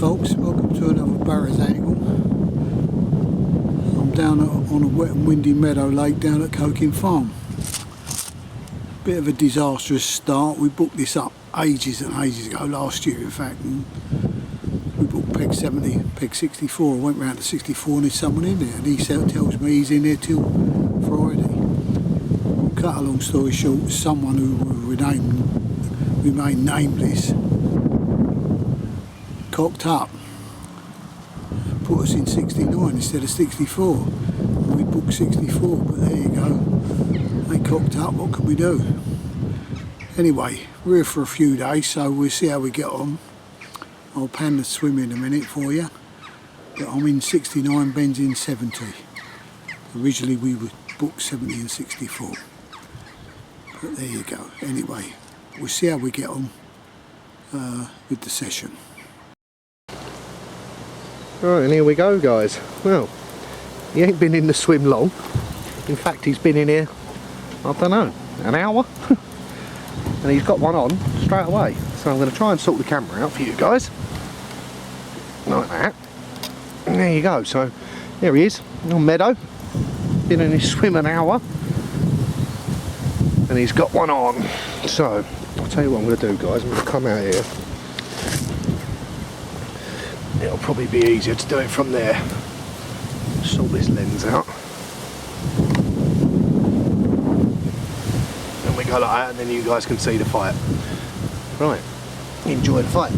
folks, welcome to another Barra's Angle. I'm down on a wet and windy meadow lake down at Coking Farm. Bit of a disastrous start. We booked this up ages and ages ago, last year in fact, and we booked peg 70, peg 64. I went round to 64 and there's someone in there, and he tells me he's in there till Friday. Cut a long story short, someone who will remain nameless cocked up, put us in 69 instead of 64. We booked 64, but there you go, they cocked up. What can we do? Anyway, we're here for a few days, so we'll see how we get on. I'll pan the swim in a minute for you, but I'm in 69, Ben's in 70. Originally we were booked 70 and 64, but there you go. Anyway, we'll see how we get on with the session. Right, and here we go, guys. Well, he ain't been in the swim long. In fact, he's been in here, I don't know, an hour. And he's got one on straight away. So I'm going to try and sort the camera out for you guys. Like that. And there you go. So, there he is, on Meadow. Been in his swim an hour. And he's got one on. So, I'll tell you what I'm going to do, guys. I'm going to come out here. It'll probably be easier to do it from there. Sort this lens out. And we go like that, and then you guys can see the fight. Right, enjoy the fight.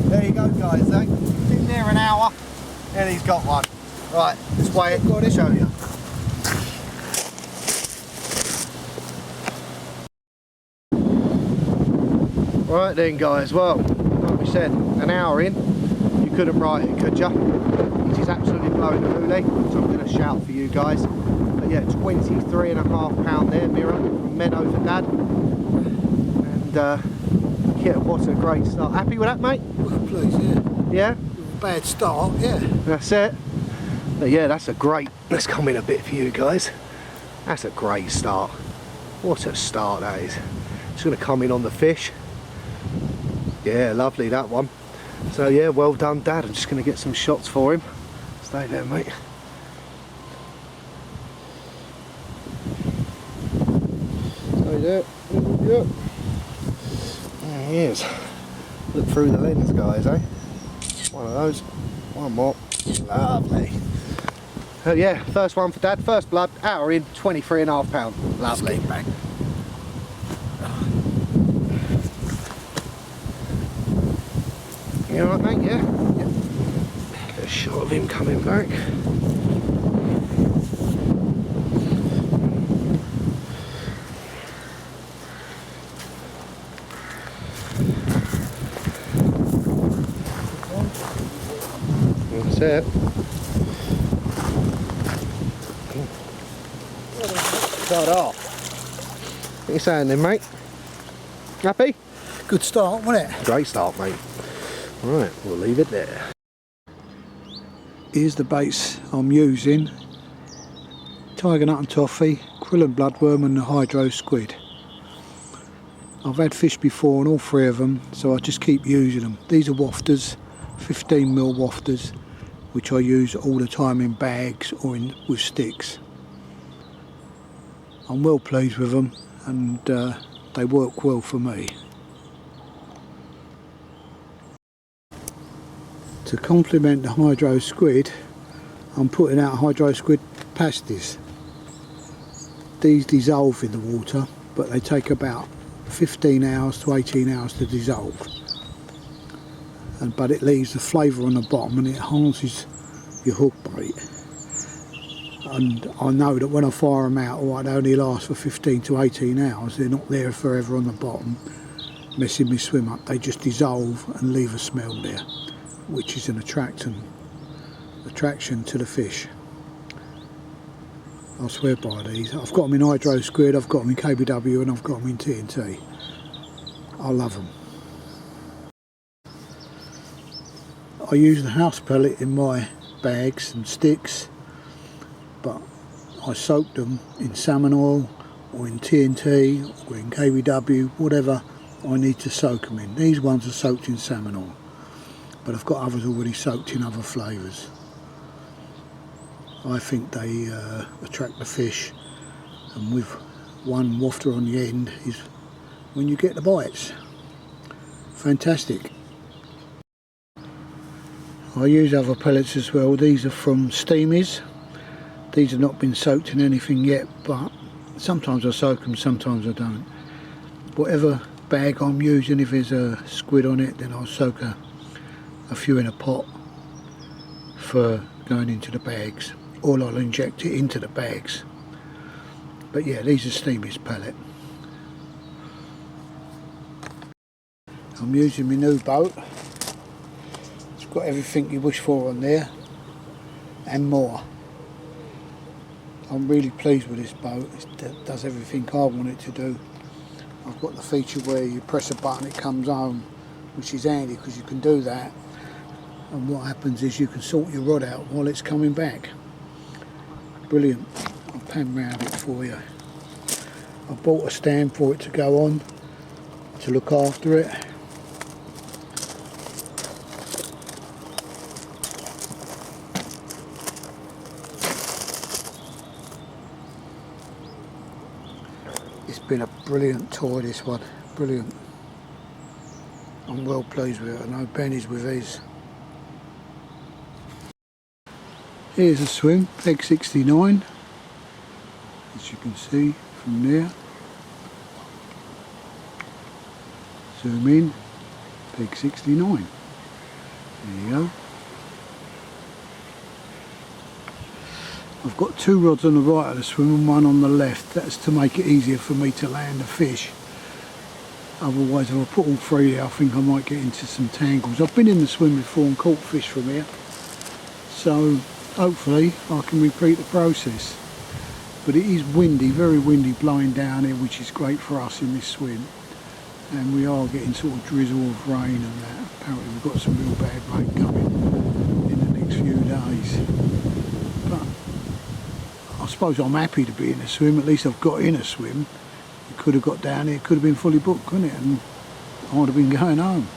There you go, guys, been there an hour and he's got one. Right, let's weigh it, got to show you. Right then, guys, well, like we said, an hour in, you couldn't write it, could you? It is absolutely blowing the hoolie, so I'm going to shout for you guys. But yeah, 23.5 pound there, Mirror, from Meadow for Dad. And yeah, what a great start. Happy with that, mate? Well, please, yeah. Yeah? Bad start, yeah. That's it. But yeah, that's a great, let's come in a bit for you guys. That's a great start. What a start that is. Just going to come in on the fish. Yeah, lovely that one. So yeah, well done, Dad. I'm just going to get some shots for him. Stay there, mate. Stay there. Yep. There he is. Look through the lens, guys, eh? One of those. One more. Lovely. Yeah, first one for Dad. First blood. Hour in. 23.5 pound. Lovely. Let's get back. You alright, mate? Yeah? Yep. Get a shot of him coming back. That's it. Start off. What you saying then, mate? Happy? Good start, wasn't it? Great start, mate. Right, we'll leave it there. Here's the baits I'm using. Tiger nut and toffee, krill and bloodworm and the hydro squid. I've had fish before on all three of them, so I just keep using them. These are wafters, 15mm wafters, which I use all the time in bags or with sticks. I'm well pleased with them, and they work well for me. To complement the hydro squid, I'm putting out hydro squid pasties. These dissolve in the water, but they take about 15 hours to 18 hours to dissolve. But it leaves the flavour on the bottom and it enhances your hook bait. And I know that when I fire them out, they only last for 15 to 18 hours. They're not there forever on the bottom, messing me swim up. They just dissolve and leave a smell there, which is an attraction to the fish. I swear by these. I've got them in hydro squid, I've got them in KBW, and I've got them in TNT. I love them. I use the house pellet in my bags and sticks, but I soak them in salmon oil or in TNT or in KBW, whatever I need to soak them in. These ones are soaked in salmon oil, but I've got others already soaked in other flavours. I think they attract the fish, and with one wafter on the end is when you get the bites. Fantastic. I use other pellets as well. These are from Steamies. These have not been soaked in anything yet, but sometimes I soak them, sometimes I don't. Whatever bag I'm using, if there's a squid on it, then I'll soak a few in a pot for going into the bags, or I'll inject it into the bags. But yeah, these are Steamies pellet. I'm using my new boat. It's got everything you wish for on there and more. I'm really pleased with this boat. It does everything I want it to do. I've got the feature where you press a button, it comes home, which is handy because you can do that. And what happens is you can sort your rod out while it's coming back. Brilliant. I'll pan round it for you. I bought a stand for it to go on to look after it. It's been a brilliant toy, this one. Brilliant. I'm well pleased with it. I know Ben is with his. Here's a swim, peg 69, as you can see from there. Zoom in, peg 69. There you go. I've got two rods on the right of the swim and one on the left. That's to make it easier for me to land the fish. Otherwise, if I put all three there, I think I might get into some tangles. I've been in the swim before and caught fish from here, so hopefully I can repeat the process. But it is windy, very windy, blowing down here, which is great for us in this swim. And we are getting sort of drizzle of rain and that. Apparently we've got some real bad rain coming in the next few days. But I suppose I'm happy to be in a swim. At least I've got in a swim. It could have got down here, it could have been fully booked, couldn't it? And I would have been going home.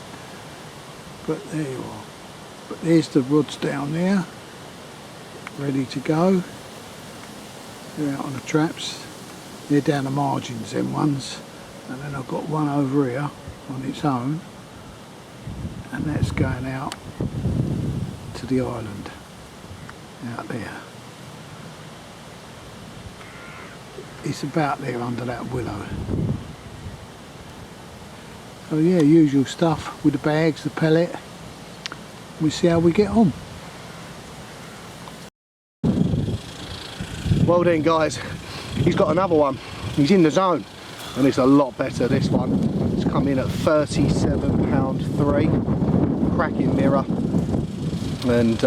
But there you are. But there's the rods down there, ready to go. They're out on the traps. They're down the margins, them ones. And then I've got one over here on its own, and that's going out to the island out there. It's about there under that willow. So yeah, usual stuff with the bags, the pellet. We'll see how we get on. Well then guys, he's got another one. He's in the zone and it's a lot better, this one. It's come in at £37.3, cracking mirror, and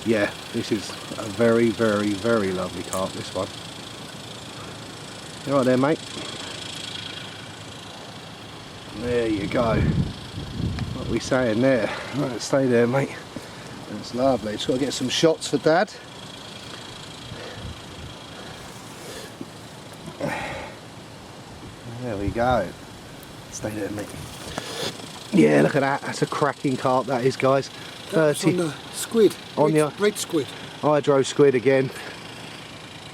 Yeah, this is a very, very, very lovely carp, this one. You right there, mate? There you go. What are we saying there? Right, stay there, mate. That's lovely. Just got to get some shots for Dad. There we go. Stay there, mate. Yeah, look at that. That's a cracking carp, that is, guys. 30. On the squid. On your red squid. hydro squid again.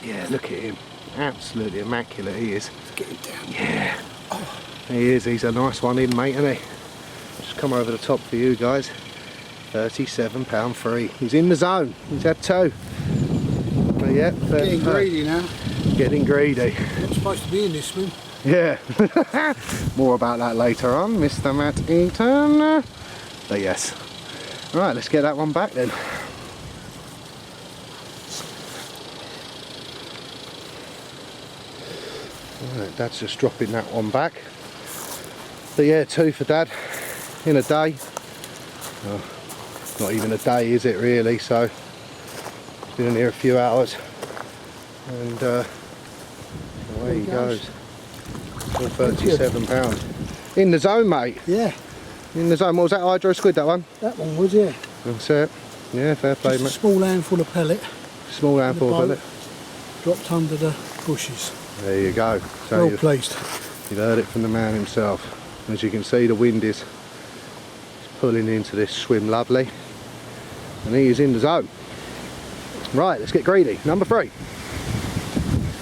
Yeah, look at him. Absolutely immaculate he is. Let's get him down. Yeah. Oh. He is. He's a nice one in, mate, isn't he? Just come over the top for you guys. £37 free. He's in the zone. He's had 2. But yeah, getting greedy now. Getting greedy. Not supposed to be in this swim. Yeah. More about that later on, Mr. Matt Eaton. But yes. Right, let's get that one back then. Right, Dad's just dropping that one back. But yeah, 2 for Dad in a day. Oh, not even a day, is it really? So it's been in here a few hours, and away he goes. For £37. In the zone, mate. Yeah. In the zone. What was that, hydro squid, that one? That one was, yeah. That's it. Yeah, fair play, Just mate. a small handful of pellet. Small handful of pellet. Dropped under the bushes. There you go. So Well placed. You've heard it from the man himself. As you can see, the wind is pulling into this swim lovely, and he is in the zone. Right, let's get greedy. Number 3.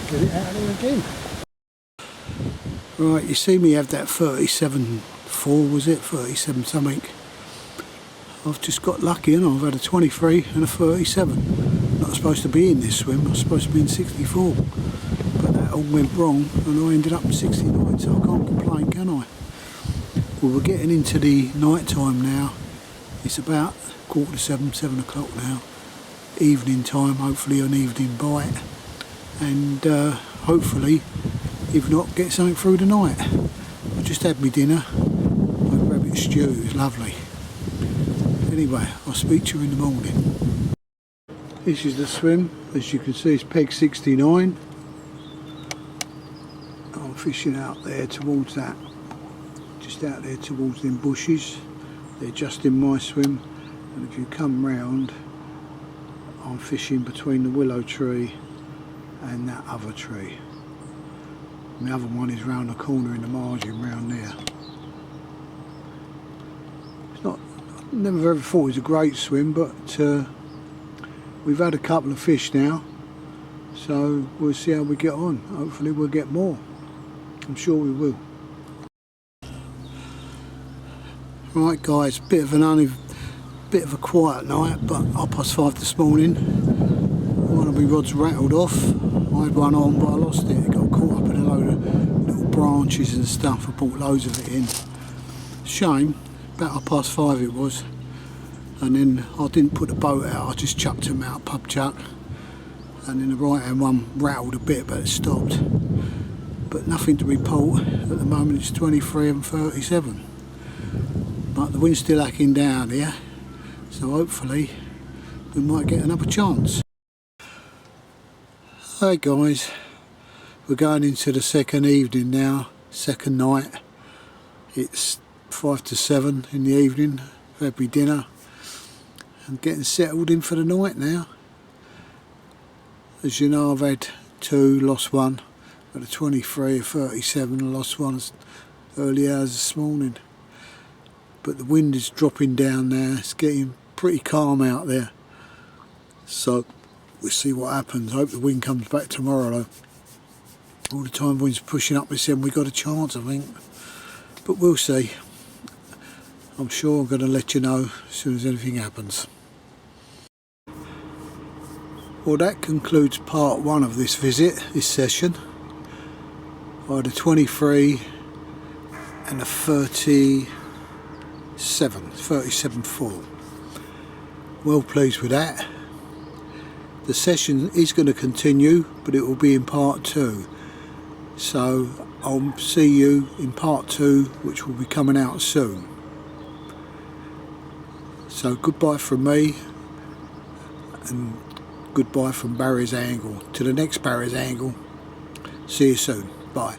Get it out there again. Right, you see me have that 37.4, was it? 37 something. I've just got lucky, and I've had a 23 and a 37. Not supposed to be in this swim, I was supposed to be in 64. But that all went wrong, and I ended up in 69, so I can't complain, can I? Well, we're getting into the night time now. It's about 7:15, 7 o'clock now. Evening time, hopefully an evening bite. And hopefully, if not, get something through the night. I just had my dinner, my rabbit stew, it was lovely. Anyway, I'll speak to you in the morning. This is the swim, as you can see it's peg 69. I'm fishing out there towards that, just out there towards them bushes. They're just in my swim, and if you come round, I'm fishing between the willow tree and that other tree. And the other one is round the corner in the margin round there. It's not, I never ever thought it was a great swim, but we've had a couple of fish now, so we'll see how we get on. Hopefully we'll get more. I'm sure we will. Right guys, bit of a quiet night, but 5:30 this morning. One of my rods rattled off. I had one on, but I lost it. It got caught up in a load of little branches and stuff. I brought loads of it in. Shame. About 5:30 it was. And then I didn't put the boat out. I just chucked them out, pub chuck. And then the right hand one rattled a bit, but it stopped. But nothing to report. At the moment it's 23 and 37. But the wind's still hacking down here, so hopefully we might get another chance. Hey guys, we're going into the second evening now, second night. It's 5 to 7 in the evening. I've had my dinner and getting settled in for the night now. As you know, I've had 2, lost 1. Got a 23, a 37, and lost 1 early hours this morning. But the wind is dropping down there. It's getting pretty calm out there. So we'll see what happens. I hope the wind comes back tomorrow though. All the time the wind's pushing up this end, we've got a chance I think. But we'll see. I'm sure I'm going to let you know as soon as anything happens. Well, that concludes part 1 of this visit, this session. I had a 23 and a 37.4. Well pleased with that. The session is going to continue, but it will be in part 2. So I'll see you in part 2, which will be coming out soon. So goodbye from me, and goodbye from Barry's Angle. To the next Barry's Angle, see you soon, bye.